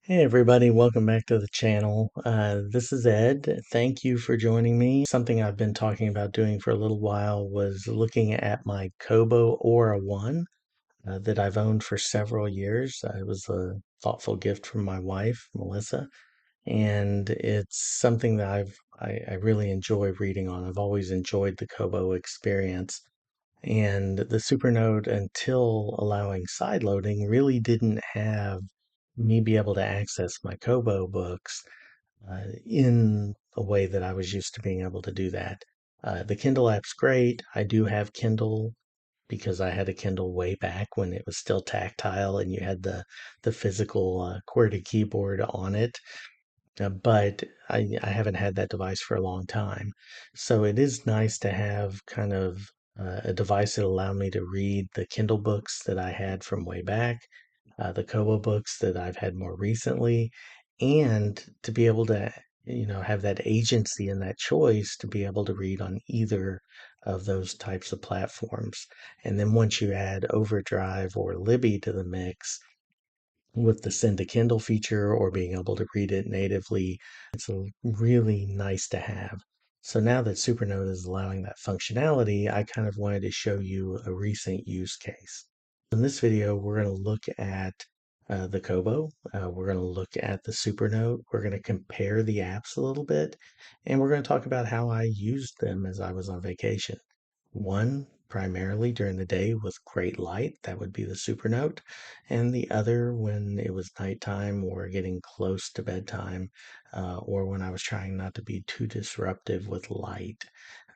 Hey everybody, welcome back to the channel. This is Ed. Thank you for joining me. Something I've been talking about doing for a little while was looking at my Kobo Aura One that I've owned for several years. It was a thoughtful gift from my wife, Melissa, and it's something that I really enjoy reading on. I've always enjoyed the Kobo experience. And the Supernote, until allowing side loading, really didn't have me be able to access my Kobo books in a way that I was used to being able to do that. The Kindle app's great. I do have Kindle because I had a Kindle way back when it was still tactile and you had the physical QWERTY keyboard on it. But I haven't had that device for a long time. So it is nice to have kind of a device that allowed me to read the Kindle books that I had from way back, the Kobo books that I've had more recently, and to be able to, have that agency and that choice to be able to read on either of those types of platforms. And then once you add Overdrive or Libby to the mix, with the send to Kindle feature or being able to read it natively, it's a really nice to have. So now that Supernote is allowing that functionality, I kind of wanted to show you a recent use case. In this video, we're going to look at the Kobo. We're going to look at the Supernote. We're going to compare the apps a little bit, and we're going to talk about how I used them as I was on vacation. One primarily during the day with great light, that would be the Supernote, and the other when it was nighttime or getting close to bedtime, or when I was trying not to be too disruptive with light.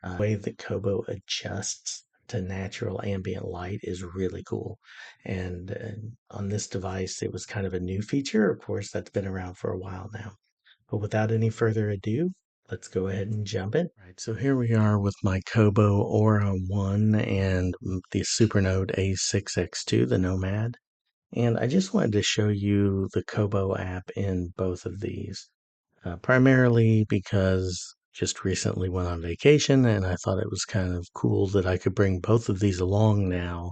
The way that Kobo adjusts to natural ambient light is really cool. And on this device, it was kind of a new feature. Of course, that's been around for a while now. But without any further ado, let's go ahead and jump in. Right, so here we are with my Kobo Aura One and the Supernote A6X2, the Nomad. And I just wanted to show you the Kobo app in both of these, primarily because just recently went on vacation and I thought it was kind of cool that I could bring both of these along now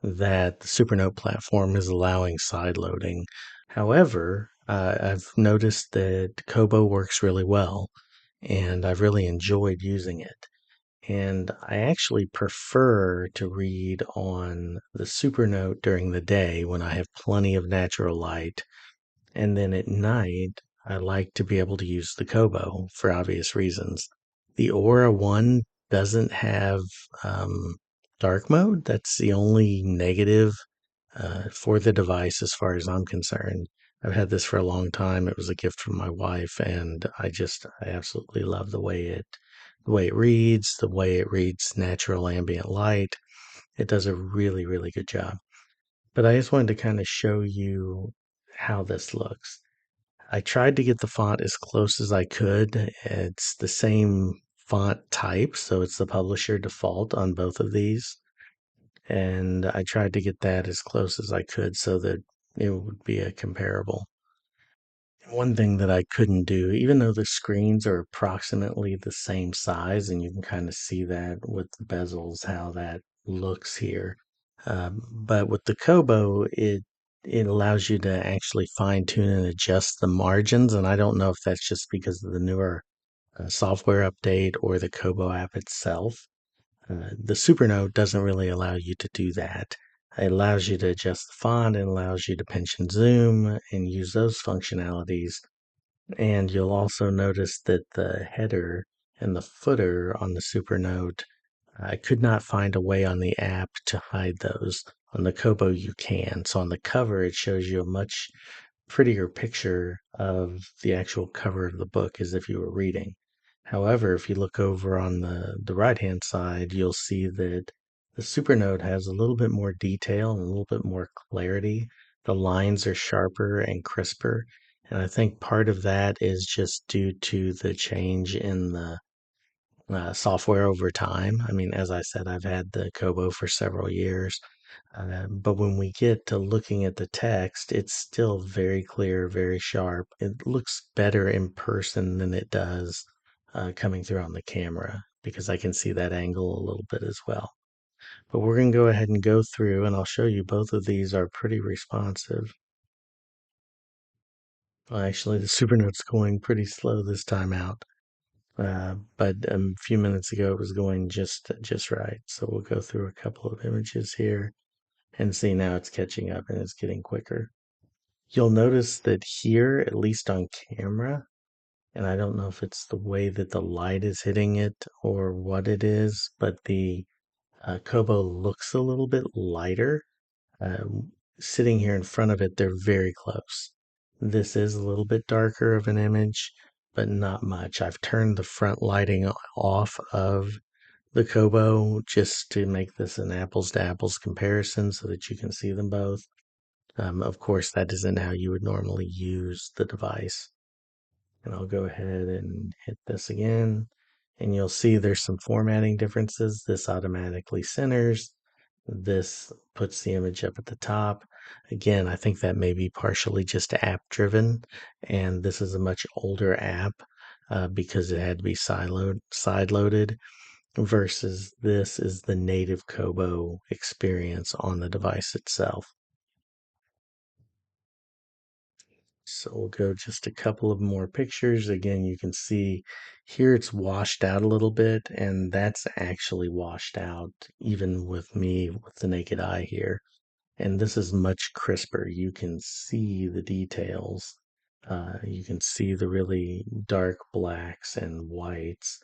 that the Supernote platform is allowing side loading. However, I've noticed that Kobo works really well and I've really enjoyed using it. And I actually prefer to read on the Supernote during the day when I have plenty of natural light. And then at night, I like to be able to use the Kobo for obvious reasons. The Aura One doesn't have dark mode. That's the only negative for the device as far as I'm concerned. I've had this for a long time. It was a gift from my wife, and I absolutely love the way it reads natural ambient light. It does a really, really good job. But I just wanted to kind of show you how this looks. I tried to get the font as close as I could. It's the same font type, so it's the publisher default on both of these. And I tried to get that as close as I could so that it would be a comparable. One thing that I couldn't do, even though the screens are approximately the same size, and you can kind of see that with the bezels, how that looks here. But with the Kobo, it allows you to actually fine tune and adjust the margins. And I don't know if that's just because of the newer software update or the Kobo app itself. The Supernote doesn't really allow you to do that. It allows you to adjust the font and allows you to pinch and zoom and use those functionalities. And you'll also notice that the header and the footer on the Supernote, I could not find a way on the app to hide those. On the Kobo, you can. So on the cover, it shows you a much prettier picture of the actual cover of the book as if you were reading. However, if you look over on the right-hand side, you'll see that the Supernote has a little bit more detail and a little bit more clarity. The lines are sharper and crisper. And I think part of that is just due to the change in the software over time. I mean, as I said, I've had the Kobo for several years. But when we get to looking at the text, it's still very clear, very sharp. It looks better in person than it does coming through on the camera because I can see that angle a little bit as well. But we're going to go ahead and go through and I'll show you both of these are pretty responsive. Well, actually, the Supernote's going pretty slow this time out. But a few minutes ago it was going just right. So we'll go through a couple of images here and see now it's catching up and it's getting quicker. You'll notice that here, at least on camera, and I don't know if it's the way that the light is hitting it or what it is, but the Kobo looks a little bit lighter. Uh, Sitting here in front of it, they're very close. This is a little bit darker of an image, but not much. I've turned the front lighting off of the Kobo just to make this an apples to apples comparison so that you can see them both. Of course, that isn't how you would normally use the device. And I'll go ahead and hit this again. And you'll see there's some formatting differences. This automatically centers. This puts the image up at the top. Again, I think that may be partially just app driven. And this is a much older app because it had to be side loaded versus this is the native Kobo experience on the device itself. So we'll go just a couple of more pictures. Again, you can see here it's washed out a little bit, and that's actually washed out even with me with the naked eye here. And this is much crisper. You can see the details. You can see the really dark blacks and whites,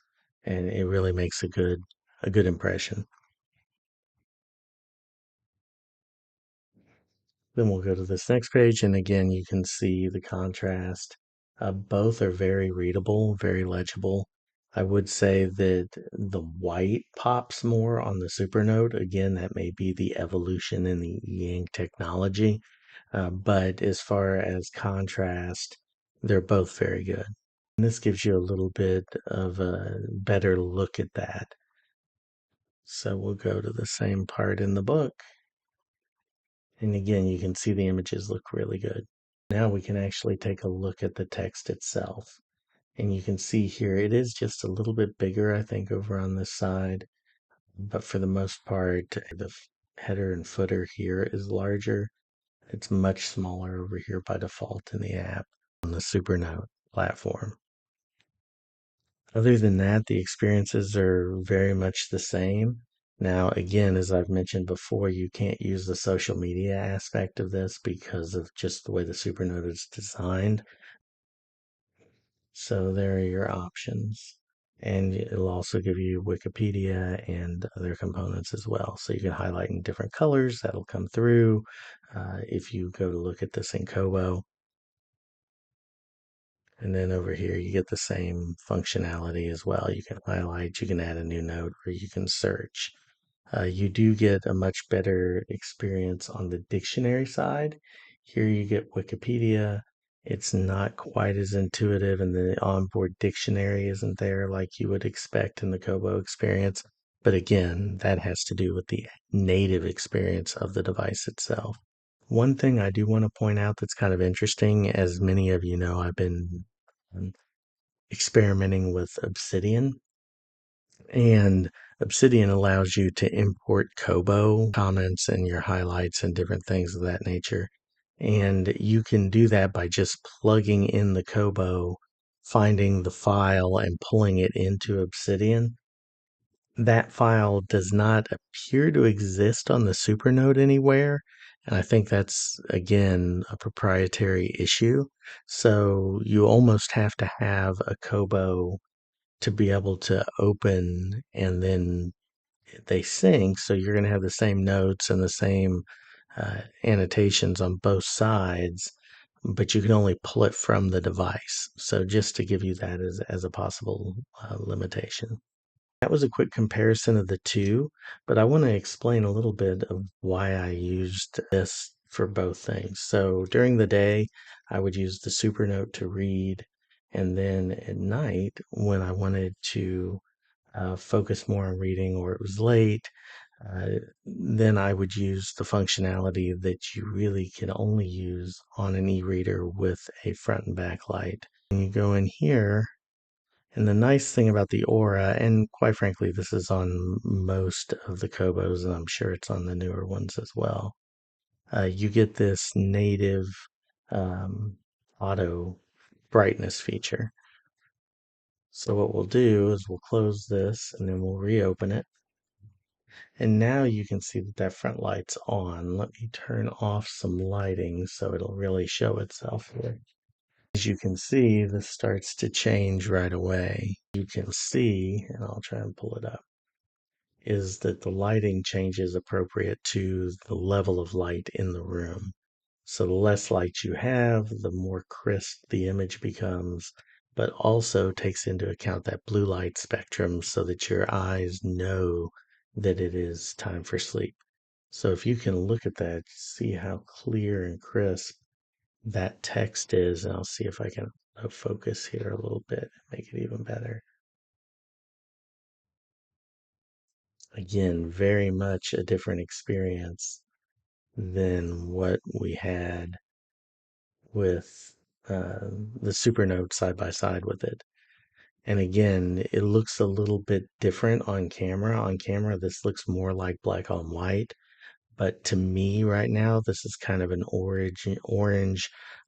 and it really makes a good impression. Then we'll go to this next page, and again, you can see the contrast. Both are very readable, very legible. I would say that the white pops more on the Supernote. Again, that may be the evolution in the e-ink technology. But as far as contrast, they're both very good. And this gives you a little bit of a better look at that. So we'll go to the same part in the book. And again, you can see the images look really good. Now we can actually take a look at the text itself. And you can see here, it is just a little bit bigger, I think, over on this side. But for the most part, the header and footer here is larger. It's much smaller over here by default in the app on the Supernote platform. Other than that, the experiences are very much the same. Now, again, as I've mentioned before, you can't use the social media aspect of this because of just the way the Supernote is designed. So there are your options. And it'll also give you Wikipedia and other components as well. So you can highlight in different colors. That'll come through if you go to look at this in Kobo. And then over here, you get the same functionality as well. You can highlight, you can add a new note, or you can search. You do get a much better experience on the dictionary side. Here you get Wikipedia. It's not quite as intuitive, and the onboard dictionary isn't there like you would expect in the Kobo experience. But again, that has to do with the native experience of the device itself. One thing I do want to point out that's kind of interesting, as many of you know, I've been experimenting with Obsidian, and Obsidian allows you to import Kobo comments and your highlights and different things of that nature. And you can do that by just plugging in the Kobo, finding the file, and pulling it into Obsidian. That file does not appear to exist on the Supernote anywhere. And I think that's, again, a proprietary issue. So you almost have to have a Kobo to be able to open, and then they sync. So you're going to have the same notes and the same annotations on both sides, but you can only pull it from the device. So just to give you that as a possible limitation. That was a quick comparison of the two, but I want to explain a little bit of why I used this for both things. So during the day, I would use the Supernote to read, and then at night, when I wanted to focus more on reading or it was late, then I would use the functionality that you really can only use on an e-reader with a front and back light. And you go in here, and the nice thing about the Aura, and quite frankly, this is on most of the Kobos, and I'm sure it's on the newer ones as well, you get this native um, auto brightness feature. So what we'll do is we'll close this and then we'll reopen it. And now you can see that that front light's on. Let me turn off some lighting so it'll really show itself here. As you can see, this starts to change right away. You can see, and I'll try and pull it up, is that the lighting changes appropriate to the level of light in the room. So the less light you have, the more crisp the image becomes, but also takes into account that blue light spectrum so that your eyes know that it is time for sleep. So if you can look at that, see how clear and crisp that text is, and I'll see if I can focus here a little bit, make it even better. Again, very much a different experience than what we had with the Supernote side by side with it. And again, it looks a little bit different on camera. On camera, this looks more like black on white. But to me right now, this is kind of an orange,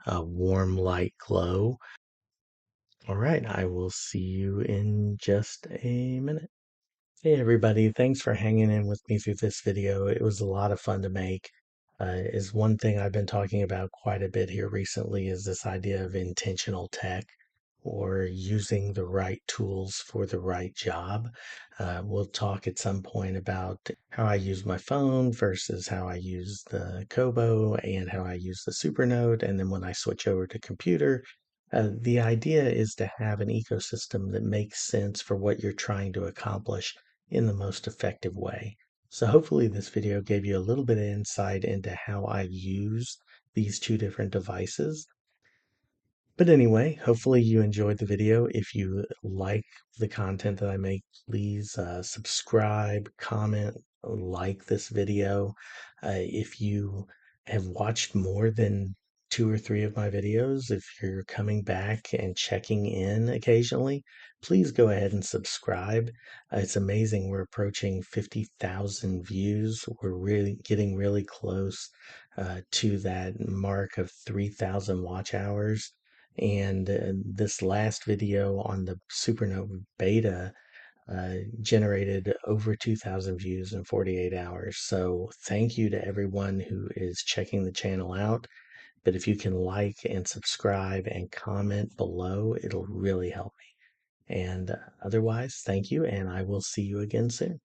warm light glow. All right, I will see you in just a minute. Hey everybody, thanks for hanging in with me through this video. It was a lot of fun to make. Is one thing I've been talking about quite a bit here recently is this idea of intentional tech or using the right tools for the right job. We'll talk at some point about how I use my phone versus how I use the Kobo and how I use the Supernote. And then when I switch over to computer, the idea is to have an ecosystem that makes sense for what you're trying to accomplish in the most effective way. So hopefully this video gave you a little bit of insight into how I use these two different devices. But anyway, hopefully you enjoyed the video. If you like the content that I make, please subscribe, comment, like this video. If you have watched more than 2 or 3 of my videos, if you're coming back and checking in occasionally, please go ahead and subscribe. It's amazing. We're approaching 50,000 views. We're really getting really close to that mark of 3,000 watch hours. And this last video on the Supernote beta generated over 2,000 views in 48 hours. So thank you to everyone who is checking the channel out. But if you can like and subscribe and comment below, it'll really help me. And otherwise, thank you, and I will see you again soon.